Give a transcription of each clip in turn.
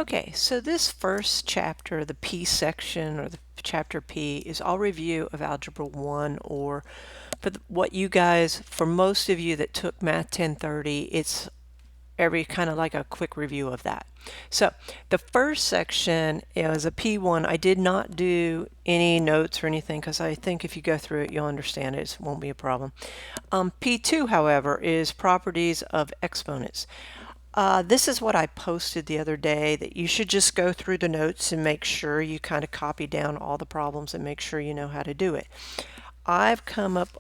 Okay, so this first chapter, the P section or the chapter P, is all review of Algebra 1, or what you guys, for most of you that took Math 1030, it's every kind of like a quick review of that. So the first section is a P1. I did not do any notes or anything because I think if you go through it, you'll understand it. It won't be a problem. P2, however, is properties of exponents. This is what I posted the other day, that you should just go through the notes and make sure you kind of copy down all the problems and make sure you know how to do it. I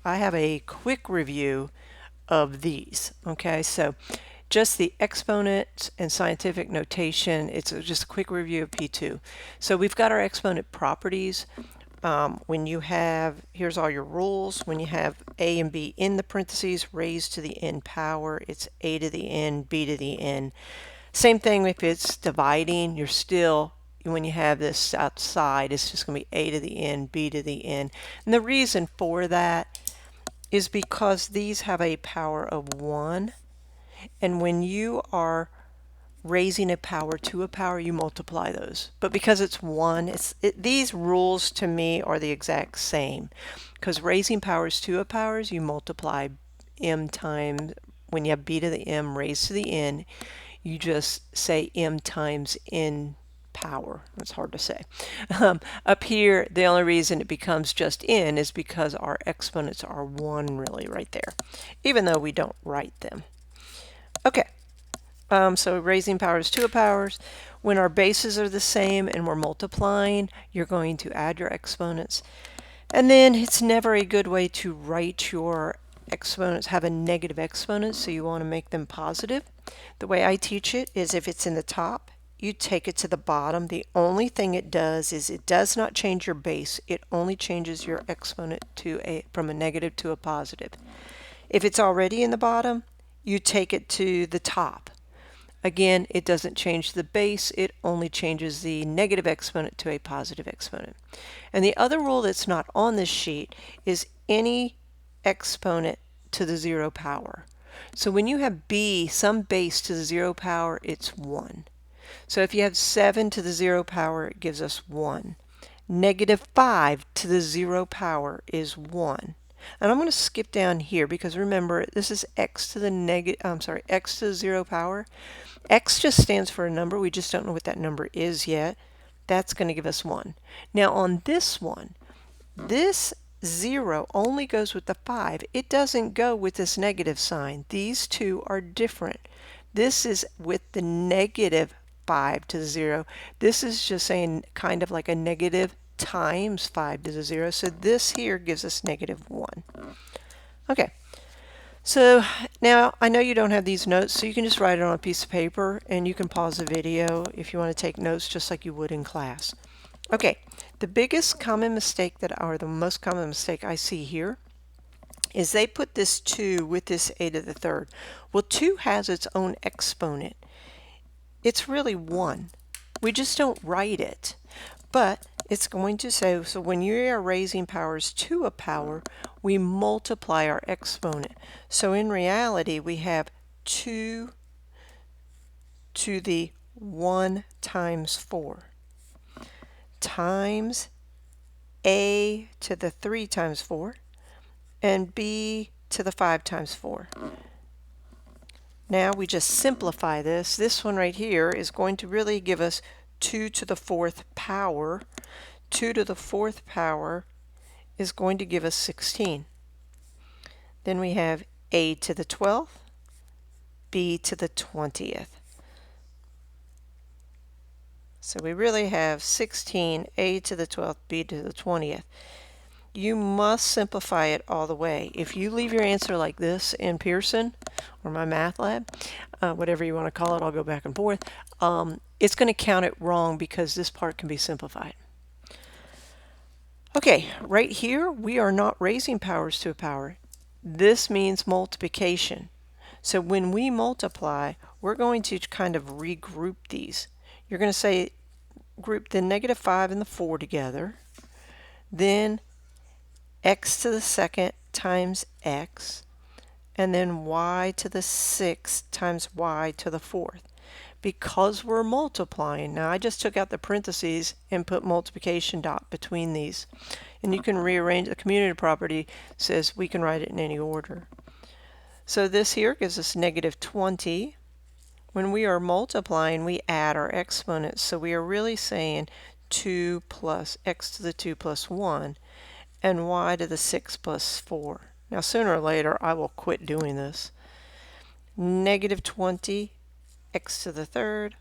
have a quick review of these. Okay, so just the exponent and scientific notation, it's just a quick review of P2. So we've got our exponent properties. When you have, here's all your rules. When you have a and b in the parentheses raised to the n power, it's a to the n, b to the n. Same thing if it's dividing, you're still, when you have this outside, it's just going to be a to the n, b to the n. And the reason for that is because these have a power of 1. And when you are raising a power to a power, you multiply those. But because it's 1, these rules to me are the exact same. Because raising powers to a powers, you multiply m times, when you have b to the m raised to the n, you just say m times n power. It's hard to say. Up here, the only reason it becomes just n is because our exponents are 1 really right there, even though we don't write them. Okay. So raising powers to a powers, when our bases are the same and we're multiplying, you're going to add your exponents. And then it's never a good way to write your exponents, have a negative exponent, so you want to make them positive. The way I teach it is if it's in the top, you take it to the bottom. The only thing it does is it does not change your base. It only changes your exponent from a negative to a positive. If it's already in the bottom, you take it to the top. Again, it doesn't change the base, it only changes the negative exponent to a positive exponent. And the other rule that's not on this sheet is any exponent to the 0 power. So when you have b, some base to the 0 power, it's 1. So if you have 7 to the 0 power, it gives us 1. Negative 5 to the 0 power is 1. And I'm going to skip down here because remember, this is x to the x to the 0 power. X just stands for a number. We just don't know what that number is yet. That's going to give us 1. Now on this one, this 0 only goes with the 5. It doesn't go with this negative sign. These two are different. This is with the negative 5 to the 0. This is just saying kind of like a negative times 5 to the 0. So this here gives us negative 1. Okay. So now I know you don't have these notes, so you can just write it on a piece of paper and you can pause the video if you want to take notes just like you would in class. Okay, the biggest common mistake or the most common mistake I see here is they put this 2 with this a to the third. Well, 2 has its own exponent. It's really 1. We just don't write it. But it's going to say, so when you are raising powers to a power, we multiply our exponent. So in reality, we have 2 to the 1 times 4 times a to the 3 times 4 and b to the 5 times 4. Now we just simplify this. This one right here is going to really give us 2 to the 4th power. 2 to the 4th power is going to give us 16. Then we have a to the 12th, b to the 20th. So we really have 16, a to the 12th, b to the 20th. You must simplify it all the way. If you leave your answer like this in Pearson or my math lab, whatever you want to call it, I'll go back and forth, it's going to count it wrong because this part can be simplified. Okay, right here we are not raising powers to a power. This means multiplication. So when we multiply, we're going to kind of regroup these. You're going to say group the negative 5 and the 4 together, then x to the 2nd times x, and then y to the 6th times y to the 4th. because we're multiplying. Now I just took out the parentheses and put multiplication dot between these. And you can rearrange. The community property says we can write it in any order. So this here gives us negative 20. When we are multiplying, we add our exponents. So we are really saying 2 plus x to the 2 plus 1 and y to the 6 plus 4. Now sooner or later I will quit doing this. Negative 20 x to the third,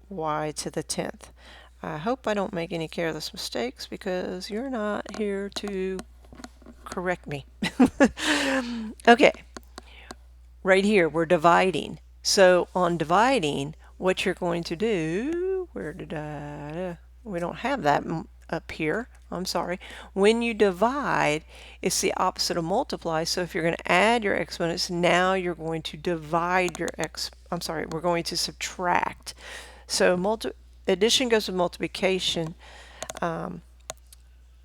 y to the 10th. I hope I don't make any careless mistakes because you're not here to correct me. Okay, right here we're dividing. So on dividing, what you're going to do, we don't have that up here. I'm sorry. When you divide, it's the opposite of multiply. So if you're going to add your exponents, now you're going to divide your we're going to subtract. So addition goes with multiplication.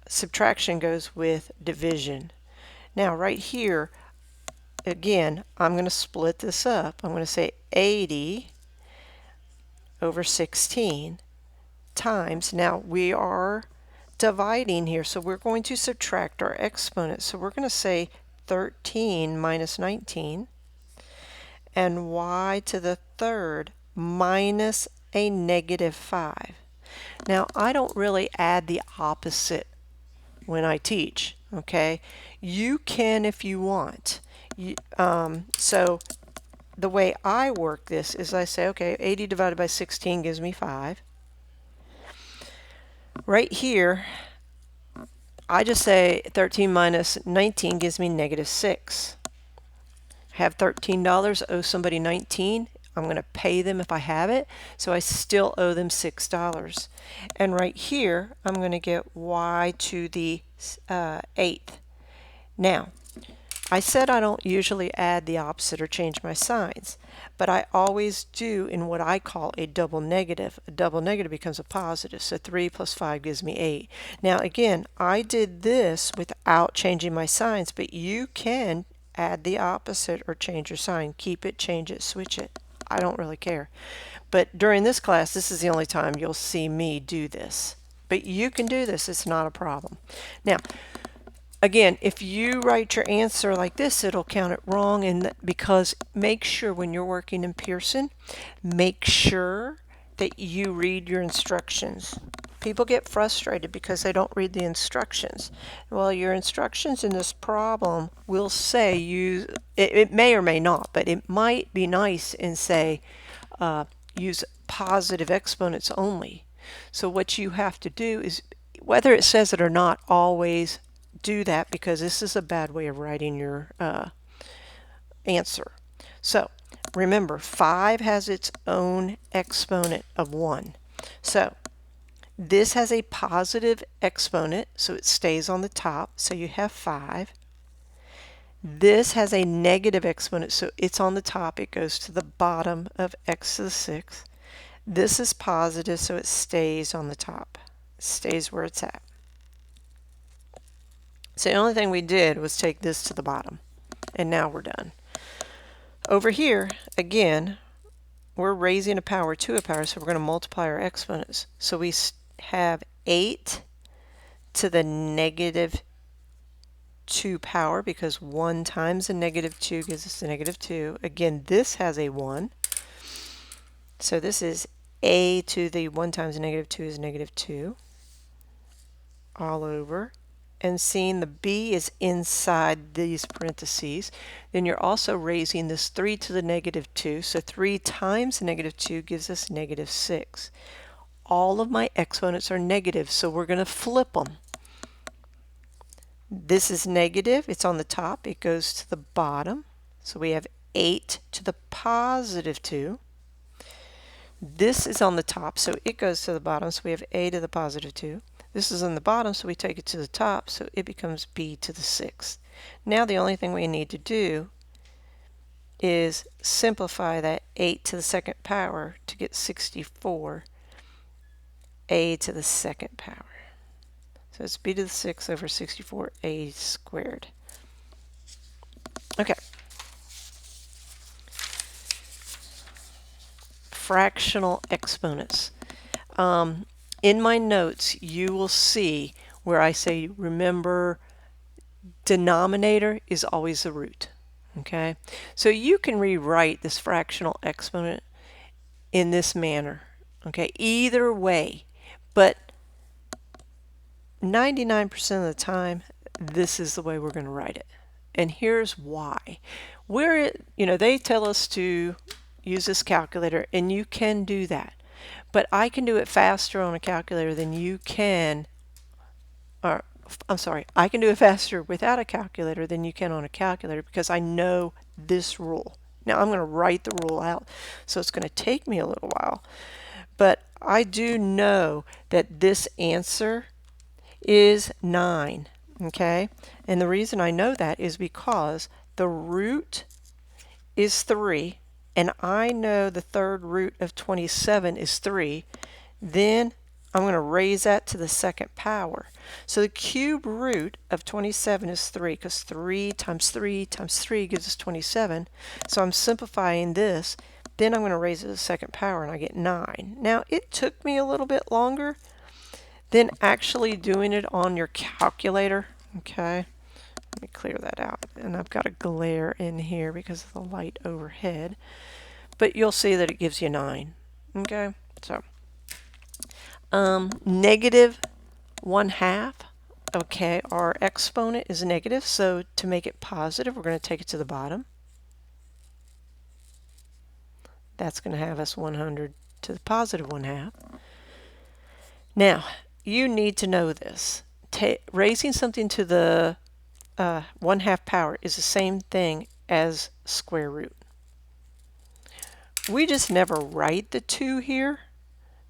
Subtraction goes with division. Now right here, again, I'm going to split this up. I'm going to say 80 over 16 times. Now we are dividing here, so we're going to subtract our exponents. So we're going to say 13 minus 19 and y to the third minus a negative 5. Now I don't really add the opposite when I teach, okay? You can if you want. So the way I work this is I say, okay, 80 divided by 16 gives me 5. Right here, I just say 13 minus 19 gives me negative 6. Have $13, owe somebody 19. I'm going to pay them if I have it, so I still owe them $6. And right here, I'm going to get y to the 8th. Now, I said I don't usually add the opposite or change my signs, but I always do in what I call a double negative. A double negative becomes a positive, so 3 plus 5 gives me 8. Now again, I did this without changing my signs, but you can add the opposite or change your sign. Keep it, change it, switch it. I don't really care. But during this class, this is the only time you'll see me do this. But you can do this, it's not a problem. Now, again, if you write your answer like this, it'll count it wrong, and because make sure when you're working in Pearson, make sure that you read your instructions. People get frustrated because they don't read the instructions. Well, your instructions in this problem will say it may or may not, but it might be nice and say use positive exponents only. So what you have to do is, whether it says it or not, always do that, because this is a bad way of writing your answer. So remember, 5 has its own exponent of 1. So this has a positive exponent, so it stays on the top, so you have 5. This has a negative exponent, so it's on the top, it goes to the bottom of x to the 6th. This is positive, so it stays on the top. It stays where it's at. So the only thing we did was take this to the bottom, and now we're done. Over here, again, we're raising a power to a power, so we're going to multiply our exponents. So we have 8 to the negative 2 power, because 1 times a negative 2 gives us a negative 2. Again, this has a 1. So this is a to the 1 times a negative 2 is negative 2 all over. And seeing the b is inside these parentheses, then you're also raising this 3 to the negative 2. So 3 times negative 2 gives us negative 6. All of my exponents are negative, so we're going to flip them. This is negative, it's on the top, it goes to the bottom. So we have 8 to the positive 2. This is on the top, so it goes to the bottom, so we have a to the positive 2. This is on the bottom, so we take it to the top, so it becomes b to the 6th. Now the only thing we need to do is simplify that 8 to the 2nd power to get 64, a to the 2nd power. So it's b to the 6th over 64a squared. Okay. fractional exponents. In my notes, you will see where I say, remember, denominator is always the root. Okay, so you can rewrite this fractional exponent in this manner. Okay, either way, but 99% of the time, this is the way we're going to write it. And here's why. They tell us to use this calculator, and you can do that. But I can do it faster on a calculator than you can, or I'm sorry, I can do it faster without a calculator than you can on a calculator because I know this rule. Now I'm going to write the rule out, so it's going to take me a little while. But I do know that this answer is 9, okay? And the reason I know that is because the root is 3, and I know the third root of 27 is 3. Then I'm going to raise that to the second power. So the cube root of 27 is 3, because 3 times 3 times 3 gives us 27. So I'm simplifying this. Then I'm going to raise it to the second power, and I get 9. Now, it took me a little bit longer than actually doing it on your calculator. Okay, let me clear that out. And I've got a glare in here because of the light overhead. But you'll see that it gives you 9. Okay, so negative 1/2. Okay, our exponent is negative, so to make it positive, we're going to take it to the bottom. That's going to have us 100 to the positive 1/2. Now, you need to know this. Raising something to the 1/2 power is the same thing as square root. We just never write the 2 here,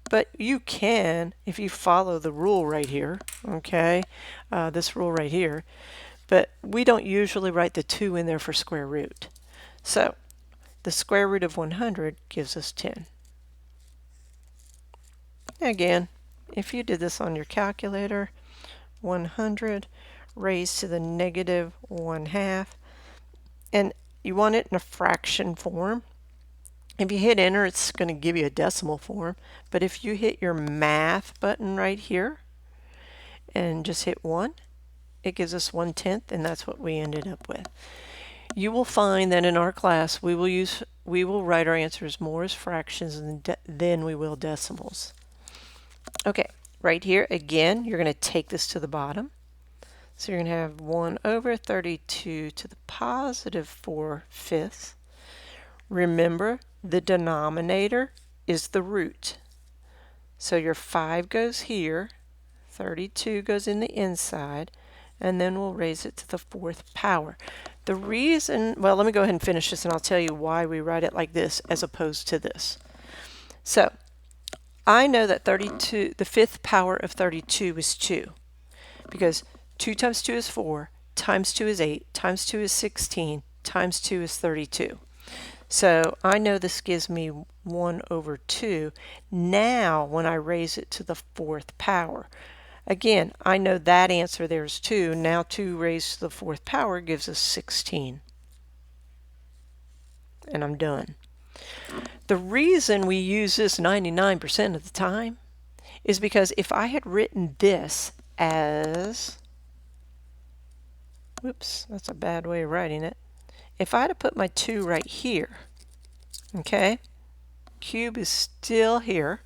but you can if you follow the rule right here, okay, this rule right here, but we don't usually write the 2 in there for square root. So the square root of 100 gives us 10. Again, if you did this on your calculator, 100 raised to the negative 1/2, and you want it in a fraction form. If you hit enter, it's going to give you a decimal form, but if you hit your math button right here and just hit 1, it gives us 1/10, and that's what we ended up with. You will find that in our class we will write our answers more as fractions than we will decimals. Okay, right here again, you're going to take this to the bottom. So you're going to have 1 over 32 to the positive 4/5. Remember, the denominator is the root. So your 5 goes here, 32 goes in the inside, and then we'll raise it to the 4th power. The reason, well, let me go ahead and finish this and I'll tell you why we write it like this as opposed to this. So I know that 32, the 5th power of 32 is 2, because 2 times 2 is 4, times 2 is 8, times 2 is 16, times 2 is 32. So I know this gives me 1 over 2. Now when I raise it to the 4th power, again, I know that answer there is 2. Now 2 raised to the 4th power gives us 16. And I'm done. The reason we use this 99% of the time is because if I had written this as, whoops, that's a bad way of writing it. If I had to put my 2 right here, okay, cube is still here,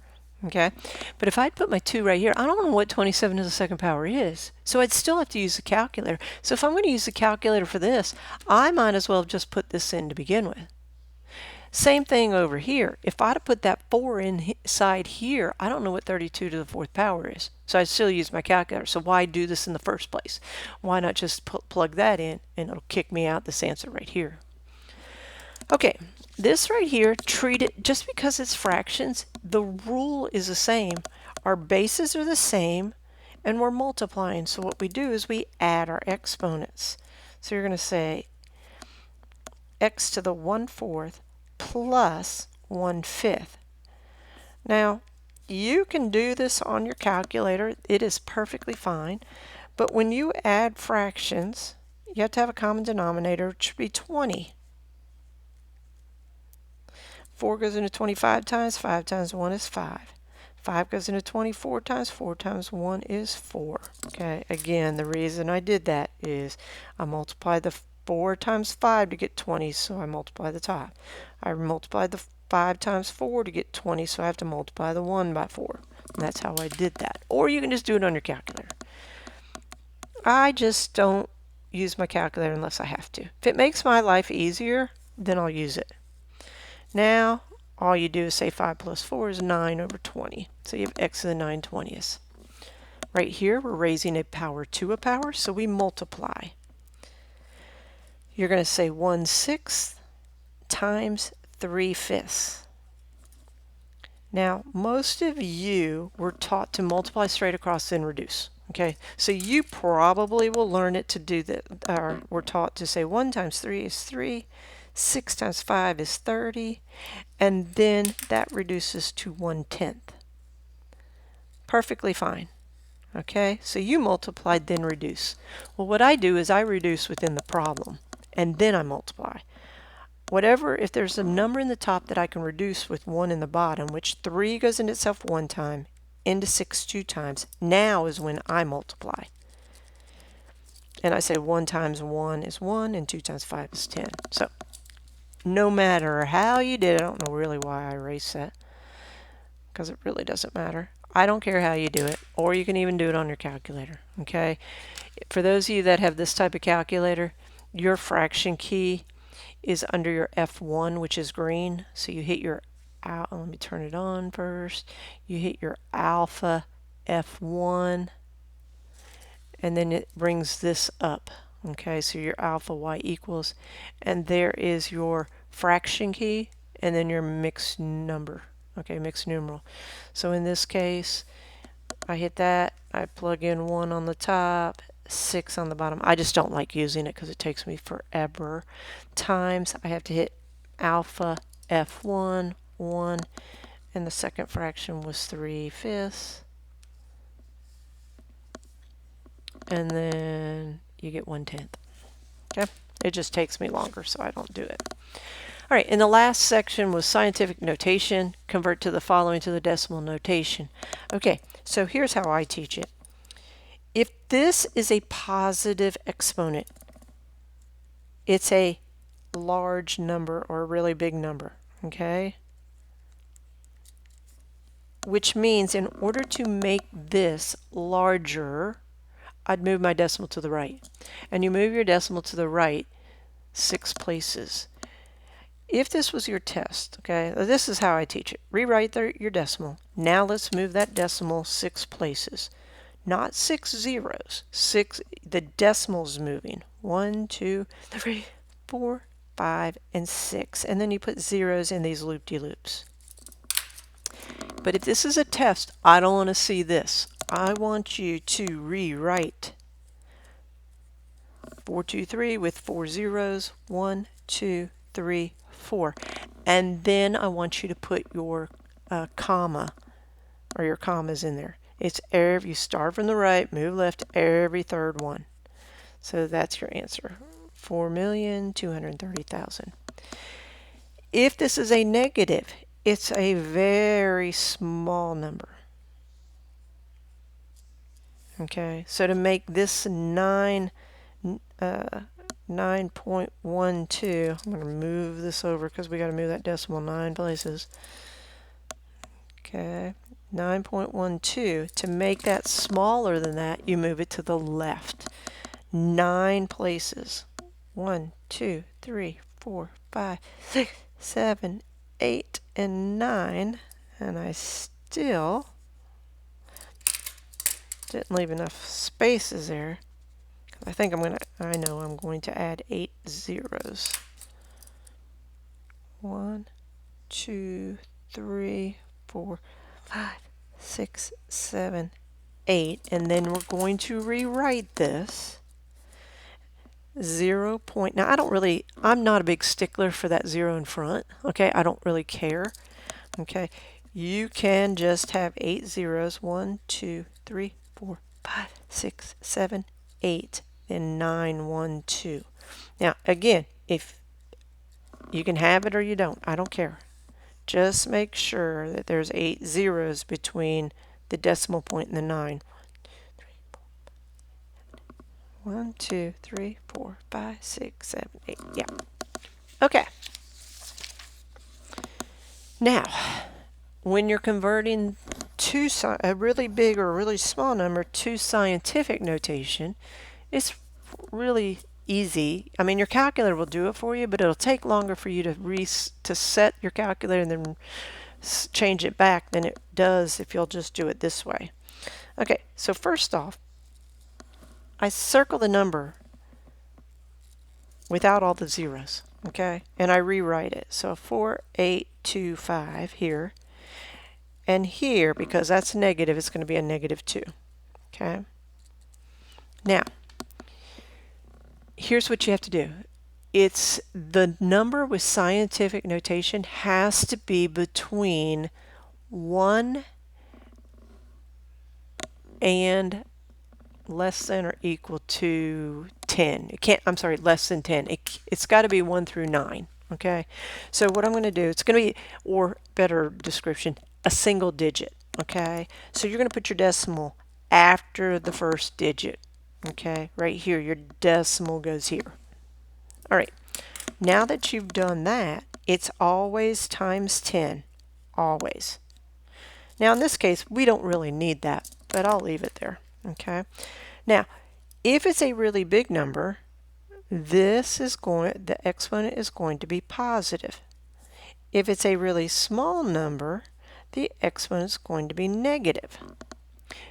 okay, but if I'd put my 2 right here, I don't know what 27 to the 2nd power is, so I'd still have to use the calculator. So if I'm going to use the calculator for this, I might as well have just put this in to begin with. Same thing over here. If I'd have put that 4 inside here, I don't know what 32 to the 4th power is. So I'd still use my calculator. So why do this in the first place? Why not just plug that in and it'll kick me out this answer right here. Okay, this right here, treat it, just because it's fractions, the rule is the same. Our bases are the same and we're multiplying. So what we do is we add our exponents. So you're going to say x to the 1/4 plus 1/5. Now, you can do this on your calculator. It is perfectly fine. But when you add fractions, you have to have a common denominator, which should be 20. 4 goes into 25 times. 5 times 1 is 5. 5 goes into 24 times. 4 times 1 is 4. Okay, again, the reason I did that is I multiplied the 4 times 5 to get 20, so I multiply the top. I multiplied the 5 times 4 to get 20, so I have to multiply the 1 by 4. And that's how I did that. Or you can just do it on your calculator. I just don't use my calculator unless I have to. If it makes my life easier, then I'll use it. Now, all you do is say 5 plus 4 is 9 over 20. So you have x to the 9/20. Right here, we're raising a power to a power, so we multiply. You're going to say 1/6 times 3/5. Now, most of you were taught to multiply straight across and reduce. Okay, so you probably will learn it to do that, or we're taught to say 1 times 3 is 3, 6 times 5 is 30, and then that reduces to 1/10. Perfectly fine. Okay, so you multiplied, then reduce. Well, what I do is I reduce within the problem, and then I multiply. Whatever, if there's a number in the top that I can reduce with 1 in the bottom, which 3 goes into itself 1 time, into 6 2 times, now is when I multiply. And I say 1 times 1 is 1, and 2 times 5 is 10. So, no matter how you did it, I don't know really why I erased that, because it really doesn't matter. I don't care how you do it, or you can even do it on your calculator, okay? For those of you that have this type of calculator, your fraction key is under your F1, which is green. So you hit your, let me turn it on first. You hit your alpha F1, and then it brings this up. Okay, so your alpha y equals, and there is your fraction key, and then your mixed number. Okay, mixed numeral. So in this case, I hit that, I plug in 1 on the top, 6 on the bottom. I just don't like using it because it takes me forever. Times, I have to hit alpha F1, 1, and the second fraction was 3/5. And then you get 1/10. Okay, it just takes me longer, so I don't do it. All right, in the last section was scientific notation. Convert to the following to the decimal notation. Okay, so here's how I teach it. If this is a positive exponent, it's a large number or a really big number, okay? Which means in order to make this larger, I'd move my decimal to the right. And you move your decimal to the right 6 places. If this was your test, okay, this is how I teach it. Rewrite your decimal. Now let's move that decimal 6 places. Not 6 zeros. 6, the decimal's moving. 1, 2, 3, 4, 5, and 6. And then you put zeros in these loop-de-loops. But if this is a test, I don't want to see this. I want you to rewrite 423 with 4 zeros. 1, 2, 3, 4. And then I want you to put your comma or your commas in there. It's every, you start from the right, move left, every third one. So that's your answer, 4,230,000. If this is a negative, it's a very small number. Okay, so to make this 9.12, I'm going to move this over because we got to move that decimal 9 places. Okay, 9.12. To make that smaller than that, you move it to the left 9 places. 1, 2, 3, 4, 5, 6, 7, 8, and 9. And I still didn't leave enough spaces there. I think I'm going to add 8 zeros. 1, 2, 3, 4, 5, 6, 7, 8. And then we're going to rewrite this 0. Now I'm not a big stickler for that 0 in front. Okay, I don't really care. Okay, you can just have 8 zeros. 1, 2, 3, 4, 5, 6, 7, 8. Then 9, 1, 2. Now again, if you can have it or you don't, I don't care. Just make sure that there's 8 zeros between the decimal point and the 9. 1, 2, 3, 4, 5, 6, 7, 8. Yeah. Okay. Now, when you're converting a really big or a really small number to scientific notation, it's really easy. I mean, your calculator will do it for you, but it'll take longer for you to set your calculator and then change it back than it does if you'll just do it this way. Okay, so first off, I circle the number without all the zeros, okay? And I rewrite it. So 4825 here. And here, because that's negative, it's going to be a -2, okay? Now, here's what you have to do. It's the number with scientific notation has to be between 1 and less than or equal to 10. It can't, I'm sorry, less than 10. It's got to be 1 through 9, okay? So what I'm going to do, it's going to be, or better description, a single digit, okay? So you're going to put your decimal after the first digit, okay? Right here, your decimal goes here. All right, now that you've done that, it's always times 10, always. Now in this case, we don't really need that, but I'll leave it there, okay? Now, if it's a really big number, the exponent is going to be positive. If it's a really small number, the exponent is going to be negative.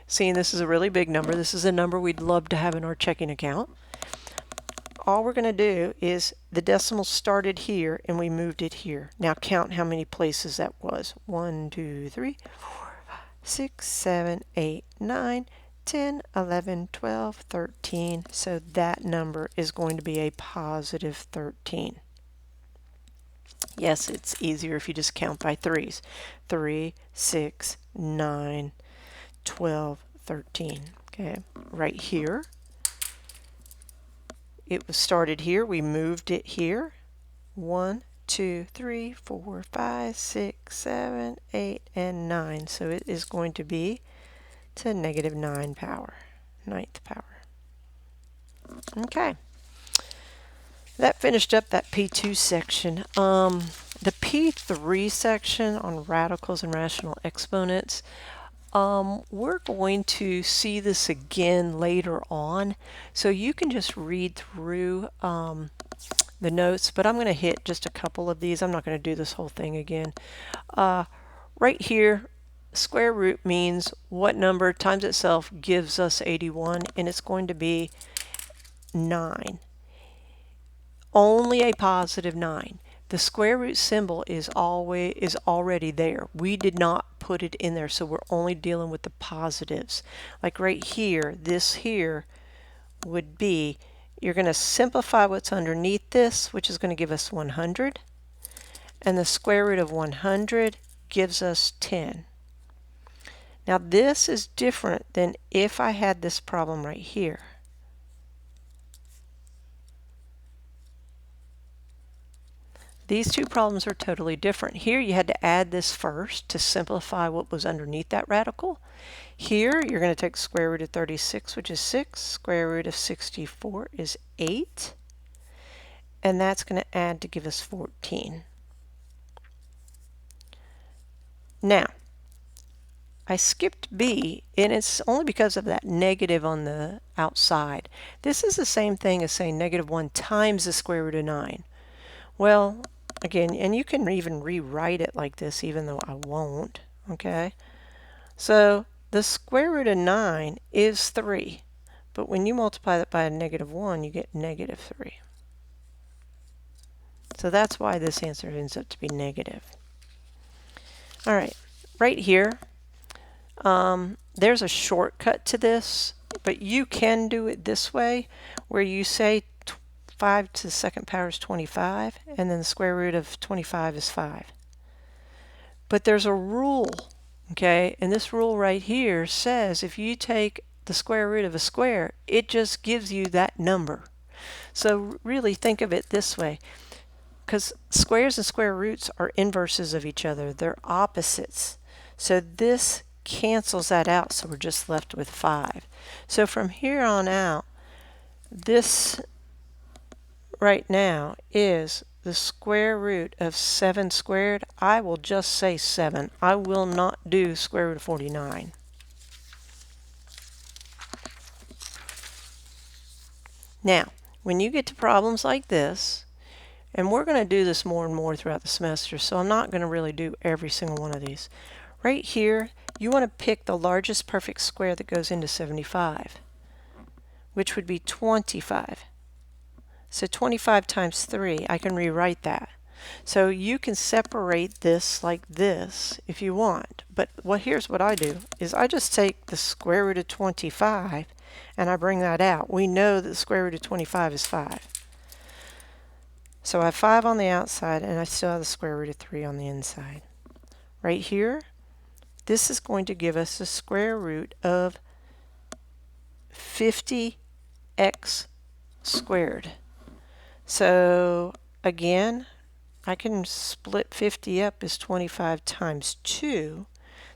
Seeing this is a really big number, this is a number we'd love to have in our checking account. All we're going to do is the decimal started here and we moved it here. Now count how many places that was. 1, 2, 3, 4, 5, 6, 7, 8, 9, 10, 11, 12, 13. So that number is going to be a positive 13. Yes, it's easier if you just count by threes. 3, 6, 9, 12, 13. Okay, right here. It was started here. We moved it here. 1, 2, 3, 4, 5, 6, 7, 8, and 9. So it is going to be to -9 power, 9th power. Okay. That finished up that P2 section. The P3 section on radicals and rational exponents, we're going to see this again later on, so you can just read through the notes, but I'm going to hit just a couple of these. I'm not going to do this whole thing again. Right here, square root means what number times itself gives us 81, and it's going to be 9. Only a positive 9. The square root symbol is already there. We did not put it in there, so we're only dealing with the positives. Like right here, this here would be, you're going to simplify what's underneath this, which is going to give us 100. And the square root of 100 gives us 10. Now this is different than if I had this problem right here. These two problems are totally different. Here you had to add this first to simplify what was underneath that radical. Here you're going to take square root of 36, which is 6. Square root of 64 is 8. And that's going to add to give us 14. Now, I skipped B, and it's only because of that negative on the outside. This is the same thing as saying -1 times the square root of 9. Well, again, and you can even rewrite it like this, even though I won't, okay? So the square root of 9 is 3, but when you multiply that by a -1, you get -3. So that's why this answer ends up to be negative. All right, right here, there's a shortcut to this, but you can do it this way, where you say 5 to the second power is 25, and then the square root of 25 is 5. But there's a rule, okay? And this rule right here says if you take the square root of a square, it just gives you that number. So really think of it this way. because squares and square roots are inverses of each other. They're opposites. So this cancels that out, so we're just left with 5. So from here on out, this right now is the square root of 7 squared. I will just say 7. I will not do square root of 49. Now, when you get to problems like this, and we're going to do this more and more throughout the semester, so I'm not going to really do every single one of these. Right here, you want to pick the largest perfect square that goes into 75, which would be 25. So 25 times 3, I can rewrite that. So you can separate this like this if you want. But here's what I do, is I just take the square root of 25 and I bring that out. We know that the square root of 25 is 5. So I have 5 on the outside and I still have the square root of 3 on the inside. Right here, this is going to give us the square root of 50x squared. So again, I can split 50 up as 25 times 2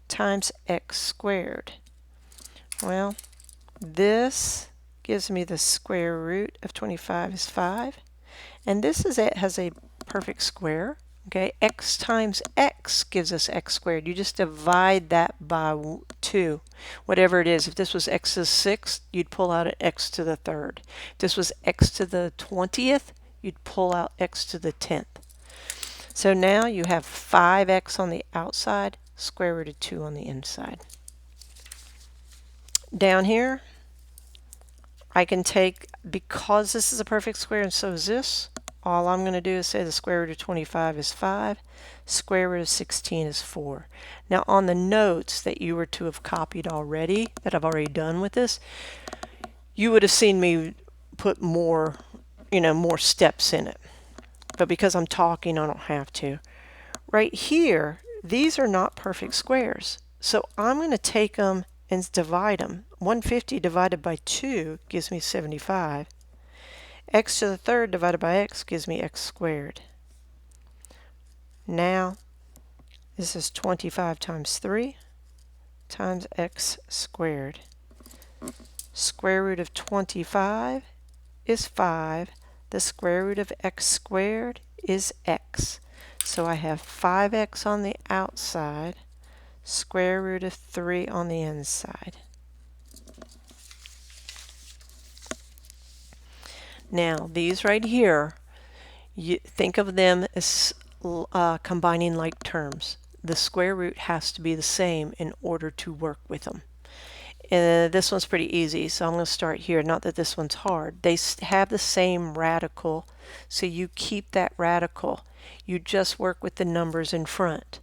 times x squared. Well, this gives me the square root of 25 is 5. And this has a perfect square. Okay, x times x gives us x squared. You just divide that by 2, whatever it is. If this was x to the 6th, you'd pull out an x to the 3rd. If this was x to the 20th, you'd pull out x to the 10th. So now you have 5x on the outside, square root of 2 on the inside. Down here, I can take, because this is a perfect square and so is this, all I'm going to do is say the square root of 25 is 5, square root of 16 is 4. Now on the notes that you were to have copied already, that I've already done with this, you would have seen me put more, more steps in it. But because I'm talking, I don't have to. Right here, these are not perfect squares. So I'm going to take them and divide them. 150 divided by 2 gives me 75. X to the 3rd divided by x gives me x squared. Now, this is 25 times 3 times x squared. Square root of 25 is 5. The square root of x squared is x. So I have 5x on the outside, square root of 3 on the inside. Now, these right here, you think of them as combining like terms. The square root has to be the same in order to work with them. This one's pretty easy, so I'm going to start here. Not that this one's hard. They have the same radical, so you keep that radical. You just work with the numbers in front.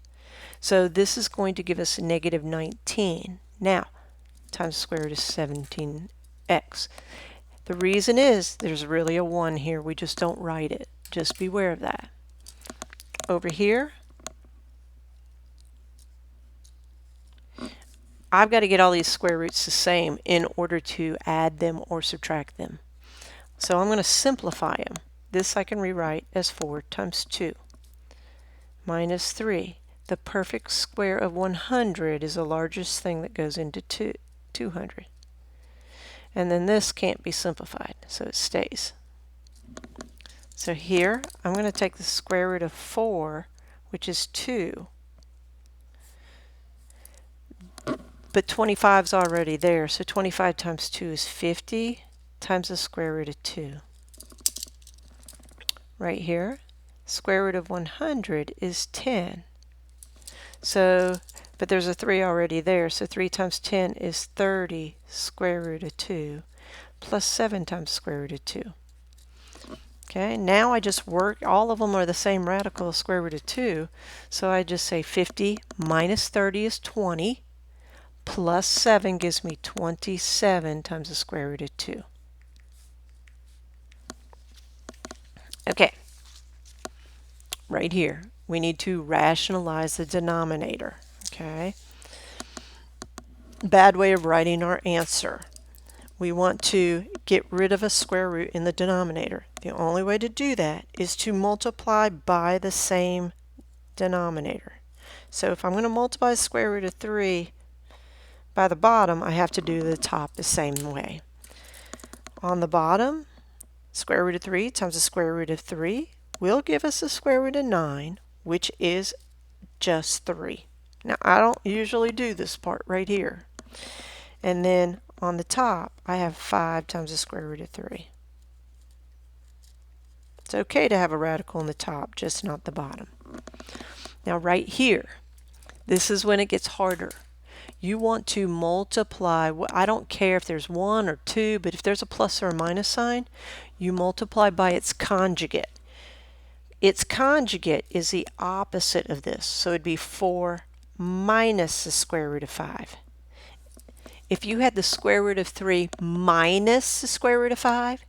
So this is going to give us a negative 19. Now, times the square root is 17x. The reason is there's really a 1 here. We just don't write it. Just beware of that. Over here, I've got to get all these square roots the same in order to add them or subtract them. So I'm going to simplify them. This I can rewrite as 4 times 2 minus 3. The perfect square of 100 is the largest thing that goes into 200. And then this can't be simplified, so it stays. So here, I'm going to take the square root of 4, which is 2. But 25 is already there, so 25 times 2 is 50 times the square root of 2. Right here, square root of 100 is 10. So, but there's a 3 already there, so 3 times 10 is 30 square root of 2 plus 7 times square root of 2. Okay, now I just work, all of them are the same radical of square root of 2, so I just say 50 minus 30 is 20, plus 7 gives me 27 times the square root of 2. Okay, right here, we need to rationalize the denominator. Okay, bad way of writing our answer. We want to get rid of a square root in the denominator. The only way to do that is to multiply by the same denominator. So if I'm going to multiply the square root of 3 by the bottom, I have to do the top the same way. On the bottom, square root of 3 times the square root of 3 will give us the square root of 9, which is just 3. Now, I don't usually do this part right here. And then on the top, I have 5 times the square root of 3. It's okay to have a radical in the top, just not the bottom. Now, right here, this is when it gets harder. You want to multiply, I don't care if there's 1 or 2, but if there's a plus or a minus sign, you multiply by its conjugate. Its conjugate is the opposite of this, so it'd be 4 minus the square root of 5. If you had the square root of 3 minus the square root of 5,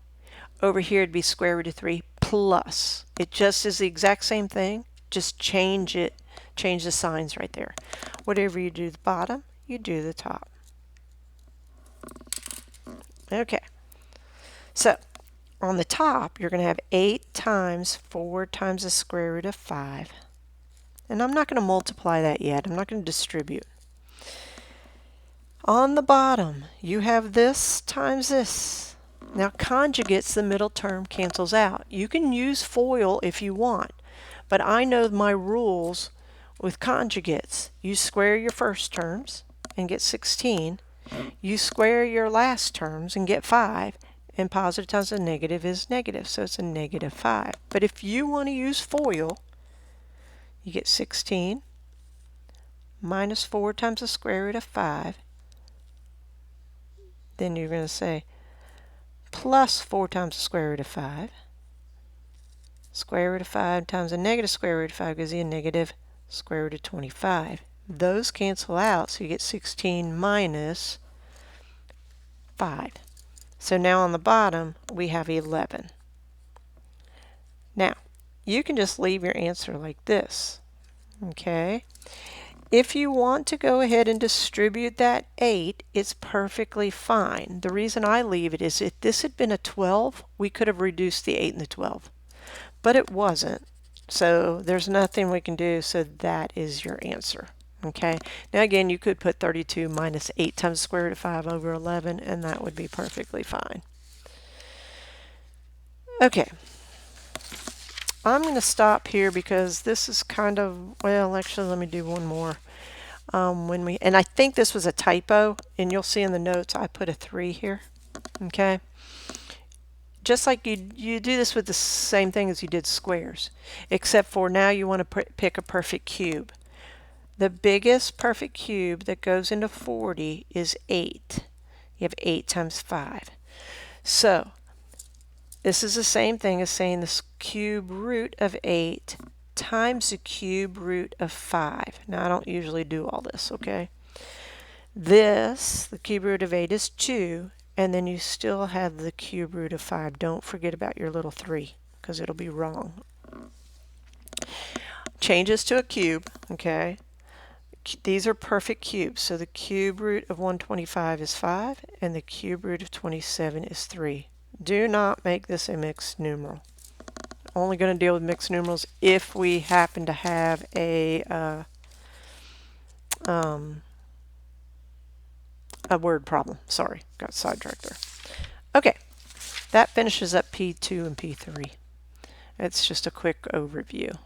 over here it'd be square root of 3 plus. It just is the exact same thing, just change the signs right there. Whatever you do the bottom, you do the top. Okay, so on the top, you're going to have 8 times 4 times the square root of 5. And I'm not going to multiply that yet. I'm not going to distribute. On the bottom, you have this times this. Now, conjugates, the middle term cancels out. You can use FOIL if you want, but I know my rules with conjugates. You square your first terms and get 16. You square your last terms and get 5. And positive times a negative is negative, so it's a negative 5. But if you want to use FOIL, you get 16 minus 4 times the square root of 5. Then you're going to say plus 4 times the square root of 5. Square root of 5 times a negative square root of 5 gives you a negative square root of 25. Those cancel out, so you get 16 minus 5. So now on the bottom, we have 11. Now, you can just leave your answer like this, okay? If you want to go ahead and distribute that 8, it's perfectly fine. The reason I leave it is if this had been a 12, we could have reduced the 8 and the 12. But it wasn't. So there's nothing we can do, so that is your answer. Okay. Now again, you could put 32 minus 8 times the square root of 5 over 11, and that would be perfectly fine. Okay. I'm going to stop here because this is kind of, well, actually, let me do one more. And I think this was a typo, and you'll see in the notes I put a 3 here. Okay. Just like you do this with the same thing as you did squares, except for now you want to pick a perfect cube. The biggest perfect cube that goes into 40 is 8. You have 8 times 5. So this is the same thing as saying the cube root of 8 times the cube root of 5. Now I don't usually do all this, okay? This, the cube root of 8 is 2, and then you still have the cube root of 5. Don't forget about your little 3, because it'll be wrong. Changes to a cube, okay? These are perfect cubes, so the cube root of 125 is 5, and the cube root of 27 is 3. Do not make this a mixed numeral. Only going to deal with mixed numerals if we happen to have a word problem. Sorry, got sidetracked there. Okay, that finishes up P2 and P3. It's just a quick overview.